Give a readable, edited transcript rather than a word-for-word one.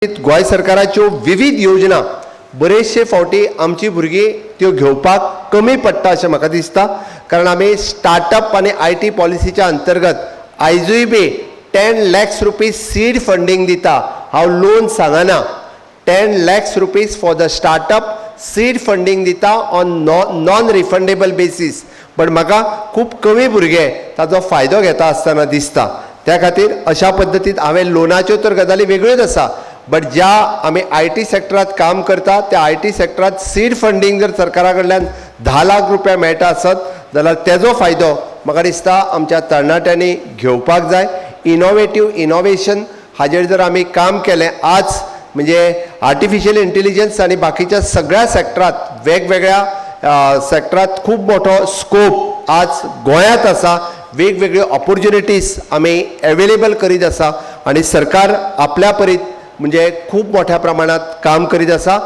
गोय सरकाराच्यो विविध योजना बरेचशे फावटी आमची भुरगीं त्यो घेवपाक कमी पडटा अशें म्हाका दिसता। कारण आमी स्टार्टअप आनी IT पॉलिसीच्या अंतर्गत आयजूय बी 10 lakhs रुपीज सीड फंडिंग दिता। हांव लोन सांगना, 10 lakhs rupees for the startup seed funding दिता on non refundable basis. But म्हाका खूब कमी भुरगे ताचो फायदो घेता आसतना दिसता। त्या खातीर अशा पद्दतीन हांवें लोनाच्यो तर गजाली वेगळ्योच आसा, बट ज्या आमी IT सेक्टरात काम करता त्या IT सेक्टरात सीड फंडिंग जर सरकारा कडल्यान 10 लाख रुपया मेळटा आसत जाल्यार तेजो फायदो म्हाका दिसता आमच्या तरणाट्यांनी घेवपाक जाय। इनोवेशन हाजेर जर आमी काम केलें आज म्हणजे आर्टिफिशियल इंटेलिजन्स आनी बाकीच्या सगळ्या सेक्टरात वेगवेगळ्या सेक्टरात खूब मोठो स्कोप आज गोंयांत आसा। वेगवेगळ्यो ऑपॉर्च्युनिटीज आमी अवेलेबल करीत आसा आनी सरकार आपल्या परीत म्हणजे खूब मोठ्या प्रमाणात काम करीत आसा।